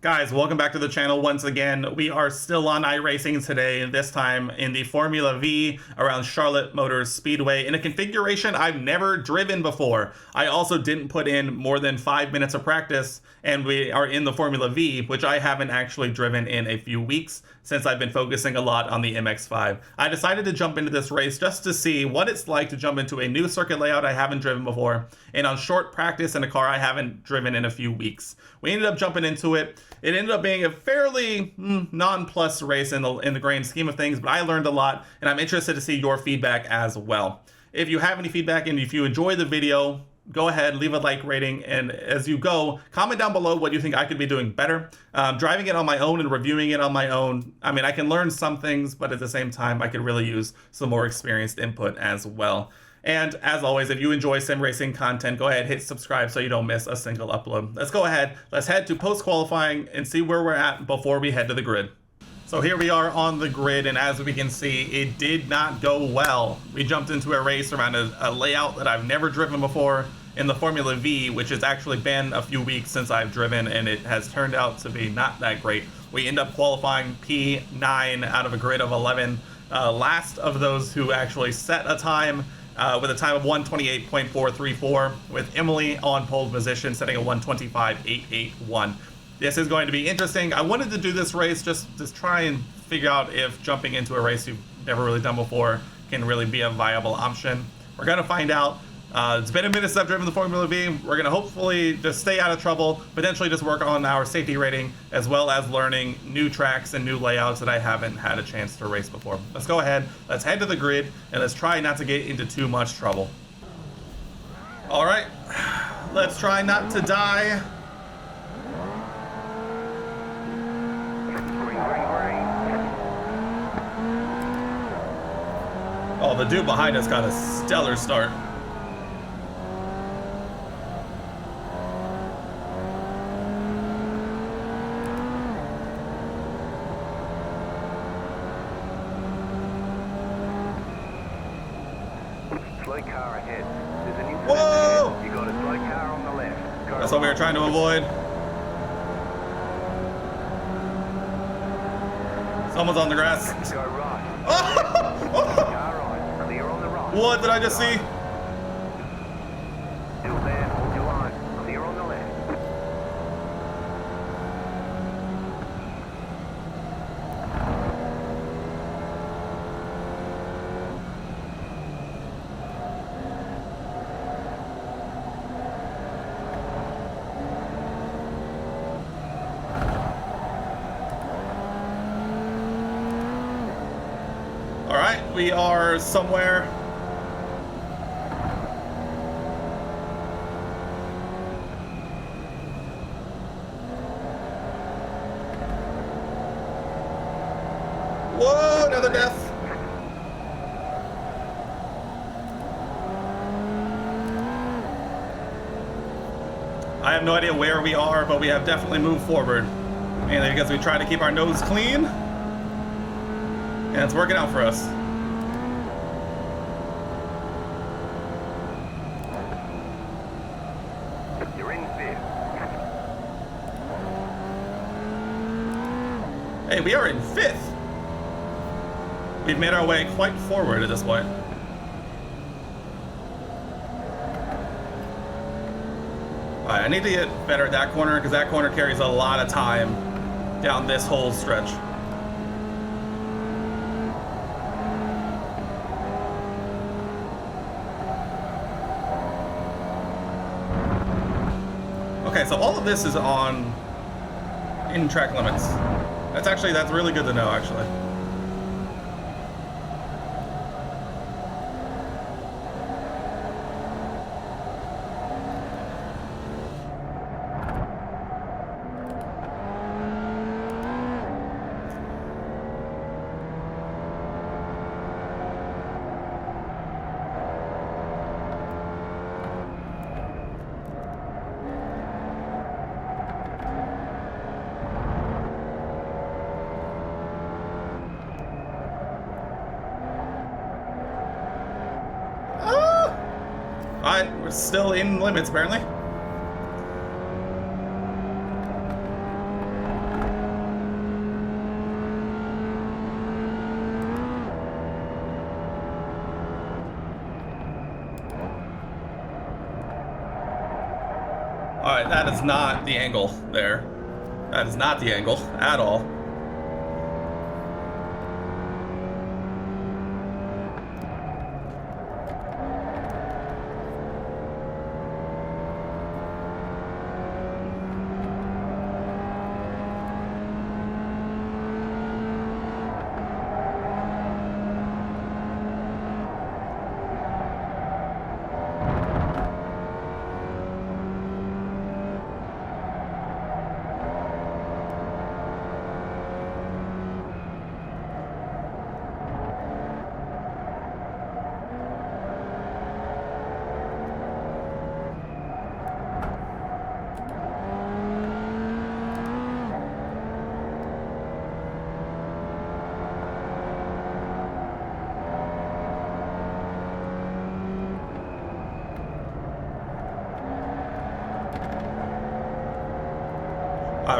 Guys, welcome back to the channel once again. We are still on iRacing today, this time in the Formula Vee around Charlotte Motors Speedway in a configuration I've never driven before. I also didn't put in more than 5 minutes of practice, and we are in the Formula Vee, which I haven't actually driven in a few weeks since I've been focusing a lot on the MX-5. I decided to jump into this race just to see what it's like to jump into a new circuit layout I haven't driven before, and on short practice in a car I haven't driven in a few weeks. We ended up jumping into it. It ended up being a fairly non-plus race in the grand scheme of things, but I learned a lot, and I'm interested to see your feedback as well. If you have any feedback and if you enjoy the video, go ahead, leave a like rating, and as you go, comment down below what you think I could be doing better. Driving it on my own and reviewing it on my own, I mean, I can learn some things, but at the same time, I could really use some more experienced input as well. And as always, if you enjoy sim racing content, go ahead, hit subscribe so you don't miss a single upload. Let's go ahead, let's head to post-qualifying and see where we're at before we head to the grid. So here we are on the grid, and as we can see, it did not go well. We jumped into a race around a layout that I've never driven before in the Formula Vee, which has actually been a few weeks since I've driven, and it has turned out to be not that great. We end up qualifying P9 out of a grid of 11, last of those who actually set a time, with a time of 1:28.434, with Emily on pole position setting a 1:25.881. This is going to be interesting. I wanted to do this race just to try and figure out if jumping into a race you've never really done before can really be a viable option. We're going to find out. It's been a minute since I've driven the Formula Vee. We're going to hopefully just stay out of trouble, potentially just work on our safety rating, as well as learning new tracks and new layouts that I haven't had a chance to race before. Let's go ahead, let's head to the grid, and let's try not to get into too much trouble. All right, let's try not to die. Oh, the dude behind us got a stellar start. Car ahead. There's an incident. Whoa! You got a slow car on the left. That's what we were trying to avoid. Someone's on the grass. Go right. Oh! Car right. Clear on the right. What did I just see? Still there. Hold your line. Clear on the left. Alright, we are somewhere. Whoa, another death. I have no idea where we are, but we have definitely moved forward. Mainly because we try to keep our nose clean. And it's working out for us. You're in fifth. Hey, we are in fifth. We've made our way quite forward at this point. Alright, I need to get better at that corner because that corner carries a lot of time down this whole stretch. Okay, so all of this is in track limits. That's really good to know, actually. Alright, we're still in limits, apparently. That is not the angle there. That is not the angle at all.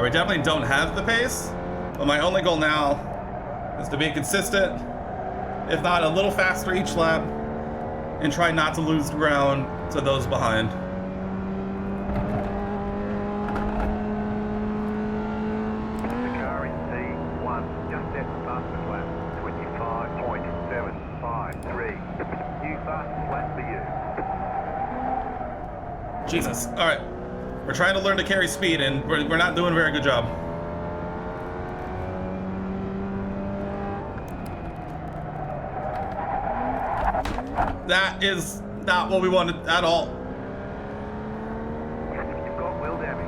We definitely don't have the pace, but my only goal now is to be consistent, if not a little faster each lap, and try not to lose ground to those behind. The car in C1 just set the fastest lap, 25.753. New fastest lap for you. Jesus. All right. We're trying to learn to carry speed, and we're not doing a very good job. That is not what we wanted at all. You've got wheel damage.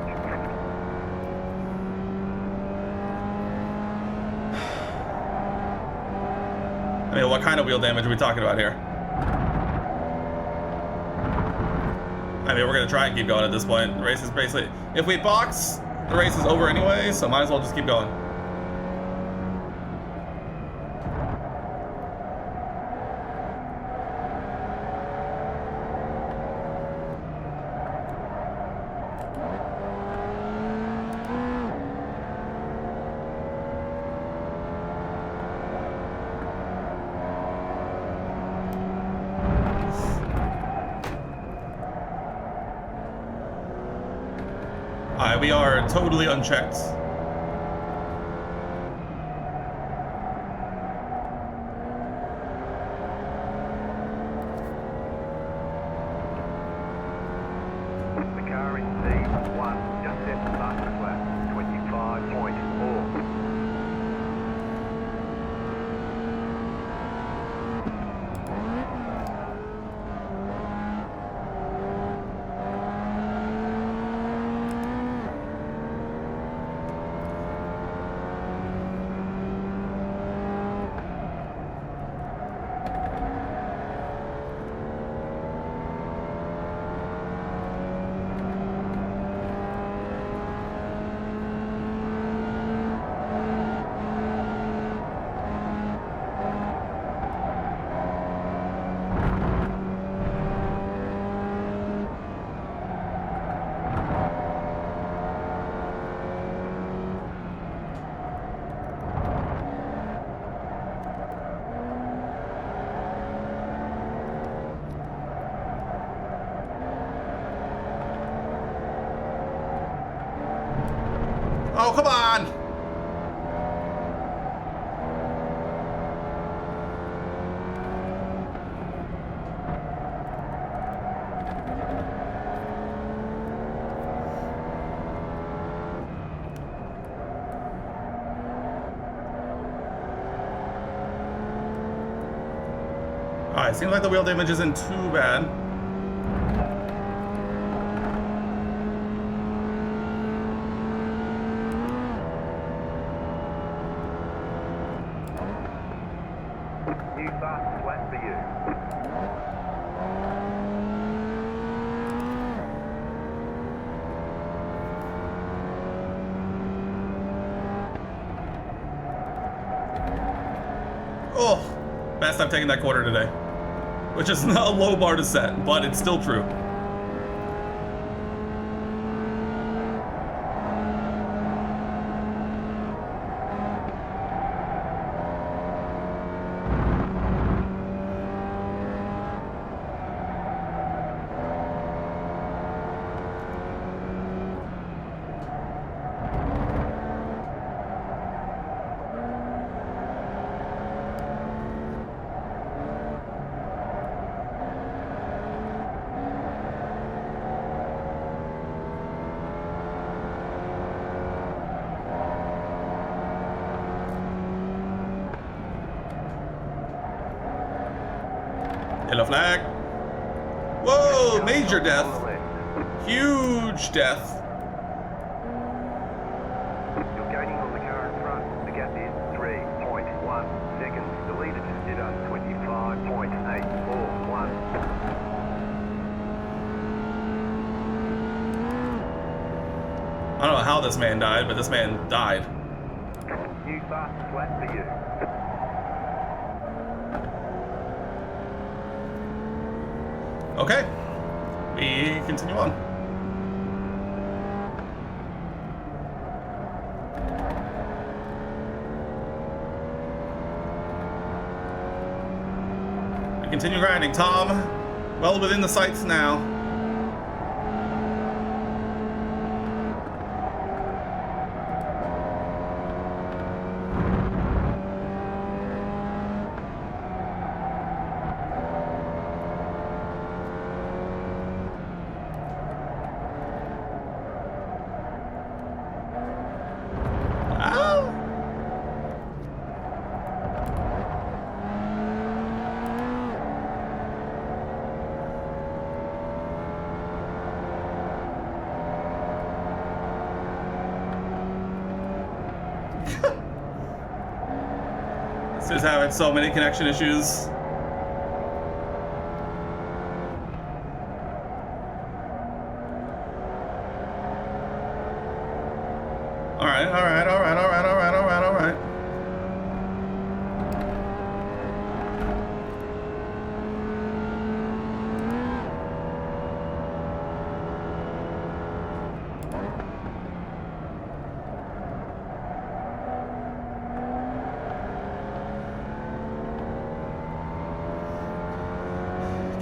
I mean, what kind of wheel damage are we talking about here? I mean, we're gonna try and keep going at this point. The race is basically, if we box, the race is over anyway, so might as well just keep going. We are totally unchecked. The car in C1 just set the fastest lap, 25.4. Oh, come on! Alright, seems like the wheel damage isn't too bad. New fastest lap for you. Oh, best I've taken that quarter today. Which is not a low bar to set, but it's still true. Yellow flag. Whoa, major On the death. left. Huge death. You're gaining on the car in front. The gap is 3.1 seconds. The leader just did us 25.841. I don't know how this man died, but this man died. New fastest lap for you. Okay, we continue on. We continue grinding, Tom. Well within the sights now. This is having so many connection issues. Alright.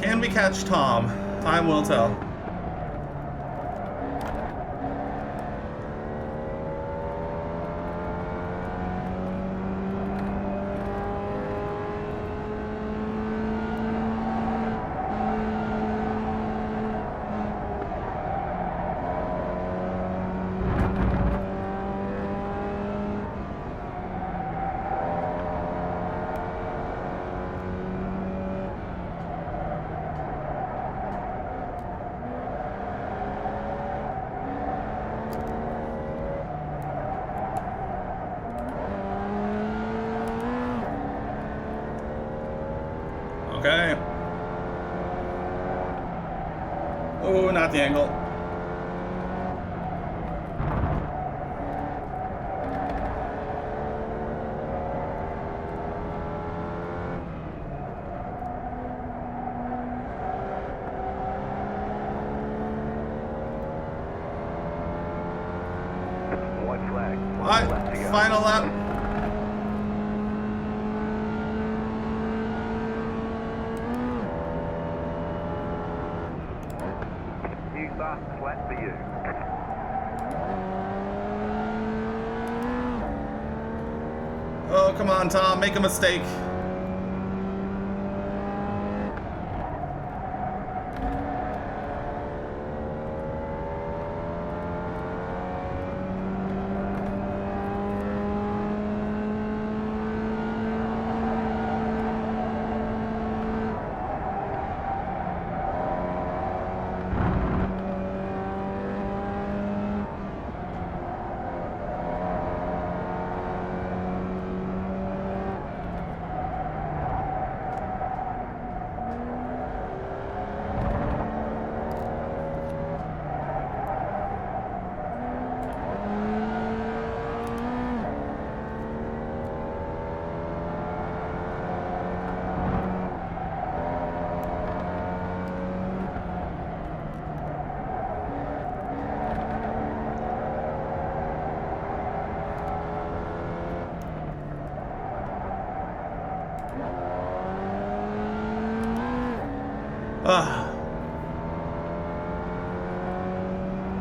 Can we catch Tom? Time will tell. Okay. Oh, not the angle. White flag. Alright, Lap to go. final lap. New fastest lap for you. Oh, come on, Tom, make a mistake.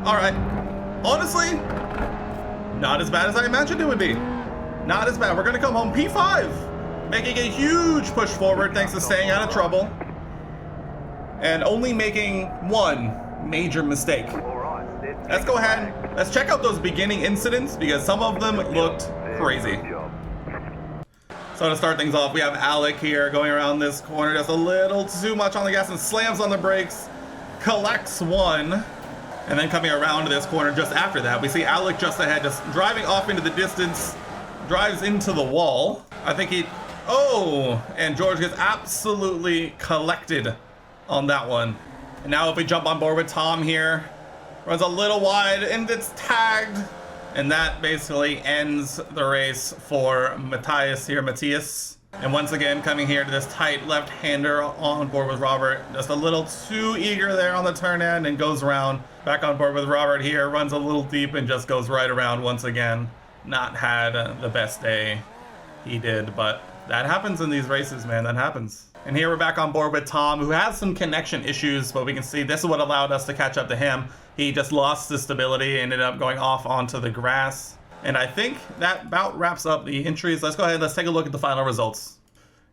Alright. Honestly, not as bad as I imagined it would be. Not as bad. We're going to come home P5. Making a huge push forward thanks to staying out of trouble. And only making one major mistake. Alright, Let's go ahead. Let's check out those beginning incidents because some of them looked crazy. So to start things off, we have Alec here going around this corner just a little too much on the gas and slams on the brakes, collects one, and then coming around this corner just after that, we see Alec just ahead, just driving off into the distance, drives into the wall. I think and George gets absolutely collected on that one. And now if we jump on board with Tom here, runs a little wide and it's tagged. And that basically ends the race for Matthias. And once again, coming here to this tight left-hander on board with Robert. Just a little too eager there on the turn end and goes around. Back on board with Robert here, runs a little deep and just goes right around once again. Not had the best day he did, but that happens in these races, man, that happens. And here we're back on board with Tom, who has some connection issues, but we can see this is what allowed us to catch up to him. He just lost the stability, ended up going off onto the grass. And I think that about wraps up the entries. Let's go ahead, let's take a look at the final results.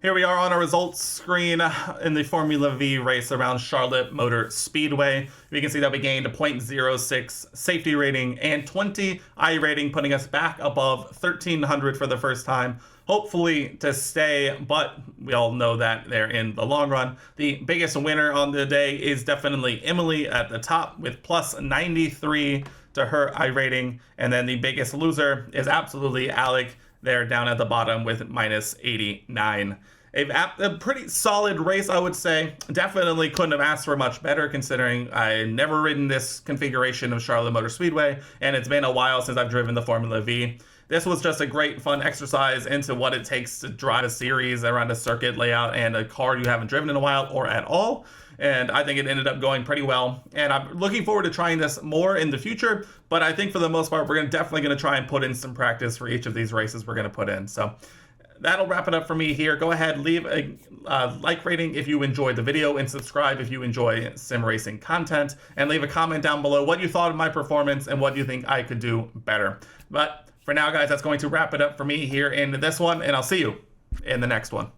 Here we are on our results screen in the Formula Vee race around Charlotte Motor Speedway. We can see that we gained a 0.06 safety rating and 20 iRating, putting us back above 1300 for the first time. Hopefully to stay, but we all know that they're in the long run. The biggest winner on the day is definitely Emily at the top with plus 93 to her iRating. And then the biggest loser is absolutely Alec there down at the bottom with minus 89. A pretty solid race, I would say. Definitely couldn't have asked for much better considering I never ridden this configuration of Charlotte Motor Speedway, and it's been a while since I've driven the Formula Vee. This was just a great fun exercise into what it takes to drive a series around a circuit layout and a car you haven't driven in a while or at all. And I think it ended up going pretty well. And I'm looking forward to trying this more in the future. But I think for the most part, we're definitely going to try and put in some practice for each of these races we're going to put in. So that'll wrap it up for me here. Go ahead, leave a like rating if you enjoyed the video and subscribe if you enjoy sim racing content. And leave a comment down below what you thought of my performance and what you think I could do better. But for now, guys, that's going to wrap it up for me here in this one. And I'll see you in the next one.